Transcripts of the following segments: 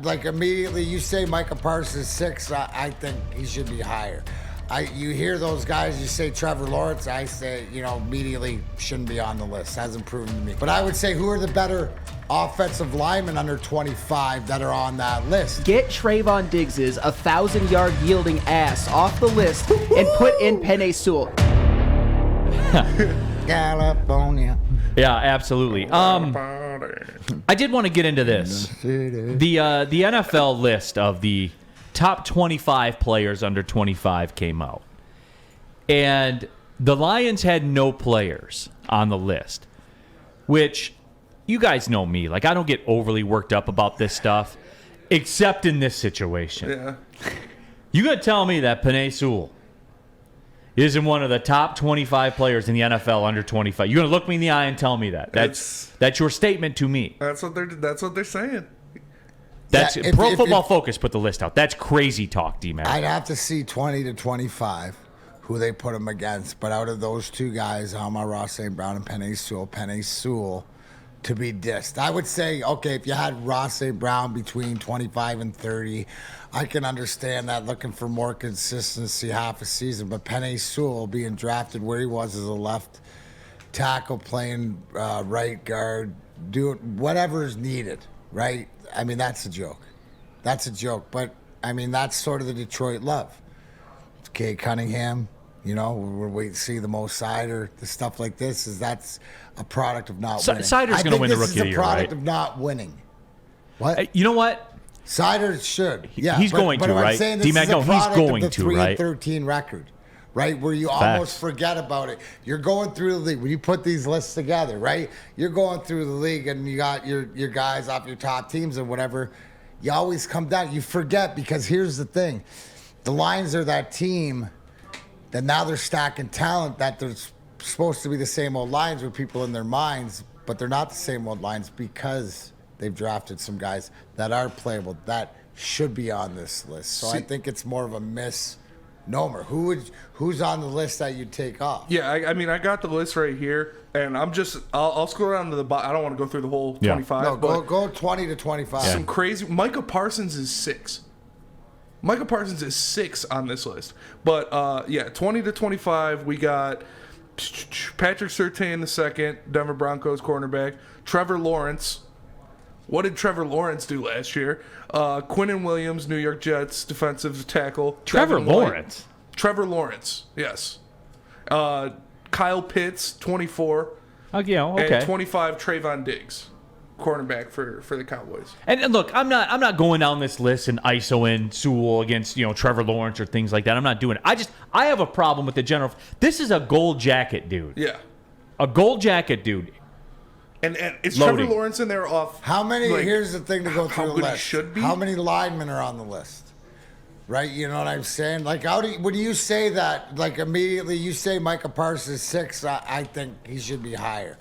like immediately you say Micah Parsons 6, I think he should be higher. You hear those guys, you say Trevor Lawrence, I say, immediately shouldn't be on the list. Hasn't proven to me. But I would say, who are the better offensive linemen under 25 that are on that list? Get Trayvon Diggs's 1,000-yard yielding ass off the list and put in Penei Sewell. California. Yeah, absolutely. I did want to get into this. The NFL list of the top 25 players under 25 came out. And the Lions had no players on the list, which you guys know me. Like, I don't get overly worked up about this stuff, except in this situation. Yeah. You got to tell me that Penei Sewell isn't one of the top 25 players in the NFL under 25. You're going to look me in the eye and tell me that. That's your statement to me. That's what they're saying. That's Pro Football Focus put the list out. That's crazy talk, D-Man. I'd have to see 20 to 25 who they put him against. But out of those two guys, Ross St. Brown and Penei Sewell to be dissed. I would say, okay, if you had Ross St. Brown between 25 and 30, I can understand that, looking for more consistency half a season. But Penei Sewell being drafted where he was as a left tackle, playing right guard, doing whatever is needed, right? I mean, that's a joke. That's a joke. But, I mean, that's sort of the Detroit love. Kay Cunningham, we're waiting to see the Mo Sider, the stuff like this, that's a product of not winning. Sider's going to win the Rookie of the Year, right? I think this is a product of not winning. What? You know what? Sider should. Yeah, he's going to, right? D-Mac, no, he's going to, right? 3-13 record, right? Where you almost forget about it. You're going through the league. When you put these lists together, right? You're going through the league and you got your guys off your top teams and whatever. You always come down. You forget, because here's the thing. The Lions are that team that now they're stacking talent that they're supposed to be the same old Lions with people in their minds, but they're not the same old Lions because they've drafted some guys that are playable that should be on this list. So I think it's more of a misnomer. Who's on the list that you'd take off? Yeah, I mean, I got the list right here, and I'll scroll down to the bottom. I don't want to go through the whole 25. No, go 20 to 25. Some crazy. Micah Parsons is 6. Micah Parsons is 6 on this list. But, 20 to 25, we got Patrick Surtain II, Denver Broncos cornerback. Trevor Lawrence. What did Trevor Lawrence do last year? Quinnen Williams, New York Jets, defensive tackle. Trevor Lawrence? Trevor Lawrence, yes. Kyle Pitts, 24. Okay. And 25, Trayvon Diggs, cornerback for the Cowboys. And look, I'm not going down this list and ISOing Sewell against Trevor Lawrence or things like that. I'm not doing it. I have a problem with the general. This is a gold jacket dude. Yeah, a gold jacket dude. And is Loading. Trevor Lawrence in there off? How many? Here's the thing to go through the list. Should be. How many linemen are on the list? Right, you know what I'm saying? Like, when you say that, like immediately you say Micah Parsons 6, I think he should be higher.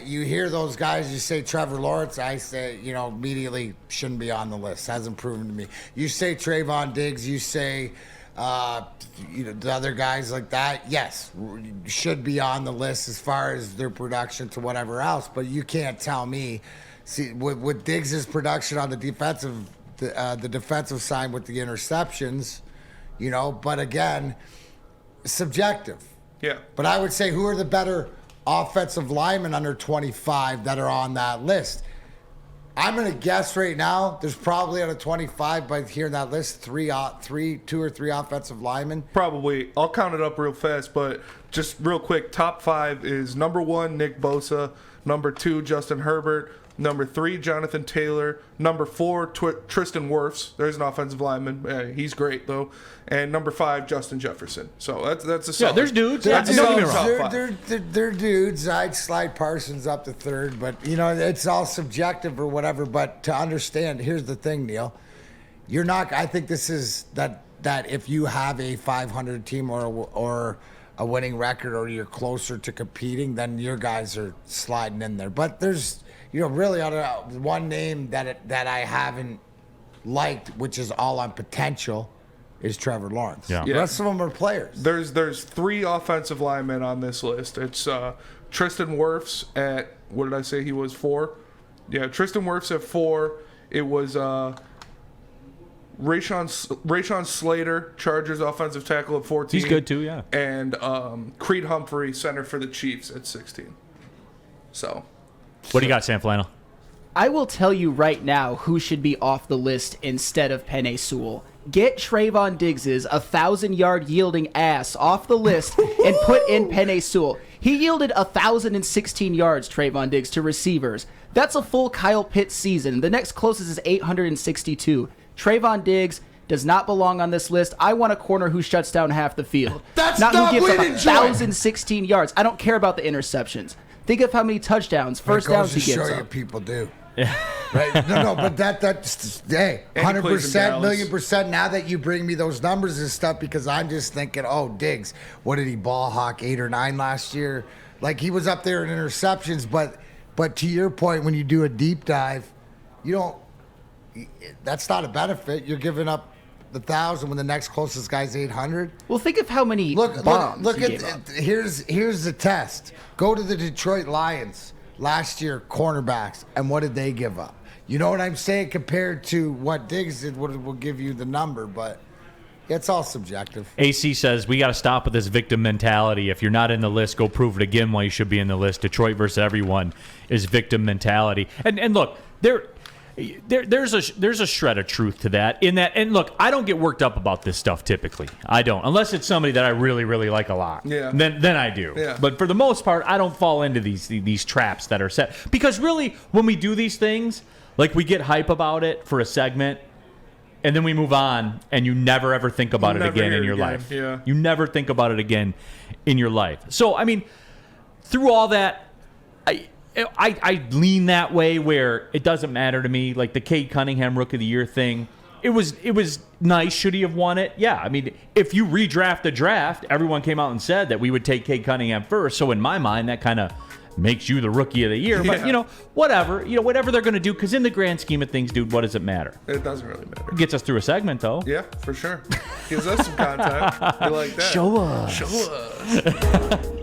You hear those guys, you say Trevor Lawrence, I say, immediately shouldn't be on the list. Hasn't proven to me. You say Trayvon Diggs, you say, the other guys like that, yes, should be on the list as far as their production to whatever else. But you can't tell me, see, with Diggs' production on the defensive side with the interceptions, but again, subjective. Yeah. But I would say, who are the better offensive linemen under 25 that are on that list? I'm going to guess right now there's probably out of 25, by hearing that list, two or three offensive linemen. Probably. I'll count it up real fast, but just real quick, top 5 is number 1, Nick Bosa, number 2, Justin Herbert, number 3, Jonathan Taylor, number 4, Tristan Wirfs. There's an offensive lineman. He's great, though. And number 5, Justin Jefferson. So that's a solid. Yeah, there's dudes. They're dudes. I'd slide Parsons up to 3rd, but, it's all subjective or whatever. But to understand, here's the thing, Neil. You're not – I think this is that if you have a 500 team or a winning record, or you're closer to competing, then your guys are sliding in there. But there's – really out of one name that I haven't liked, which is all on potential, is Trevor Lawrence. Yeah. The rest of them are players. There's 3 offensive linemen on this list. It's Tristan Wirfs at, what did I say he was, 4? Yeah, Tristan Wirfs at 4. It was Rashawn Slater, Chargers offensive tackle at 14. He's good too, yeah. And Creed Humphrey, center for the Chiefs at 16. So, what do you got, Sam Flannel? I will tell you right now who should be off the list instead of Penei Sewell. Get Trayvon Diggs's 1,000-yard yielding ass off the list and put in Penei Sewell. He yielded 1,016 yards, Trayvon Diggs, to receivers. That's a full Kyle Pitts season. The next closest is 862. Trayvon Diggs does not belong on this list. I want a corner who shuts down half the field. That's not not who gives up winning, 1,016 yards. I don't care about the interceptions. Think of how many touchdowns, first downs he gives Show you up. people do. Right? No, but that's hey, And he plays in 100%, Dallas. million percent. Now that you bring me those numbers and stuff, because I'm just thinking, oh, Diggs, what did he ball hawk 8 or 9 last year? Like he was up there in interceptions, but to your point, when you do a deep dive, you don't. That's not a benefit. You're giving up 1,000 when the next closest guy's 800. Well, think of how many Look bombs he at gave up. here's the test. Go to the Detroit Lions last year, cornerbacks, and what did they give up? You know what I'm saying? Compared to what Diggs did, what will give you the number, but it's all subjective. AC says we got to stop with this victim mentality. If you're not in the list, go prove it again why you should be in the list. Detroit versus everyone is victim mentality. And look, there's a shred of truth to that. In that, and look, I don't get worked up about this stuff typically. I don't, unless it's somebody that I really, really like a lot. Yeah. Then I do. Yeah. But for the most part, I don't fall into these traps that are set. Because really, when we do these things, like we get hype about it for a segment, and then we move on, and you never ever think about it again in your life. Yeah. You never think about it again in your life. So I mean, through all that, I lean that way where it doesn't matter to me. Like the Cade Cunningham Rookie of the Year thing, it was nice. Should he have won it? Yeah. I mean, if you redraft the draft, everyone came out and said that we would take Cade Cunningham first. So in my mind, that kind of makes you the Rookie of the Year. But whatever they're going to do. Because in the grand scheme of things, dude, what does it matter? It doesn't really matter. It gets us through a segment, though. Yeah, for sure. Gives us some content. You like that? Show us. Show us.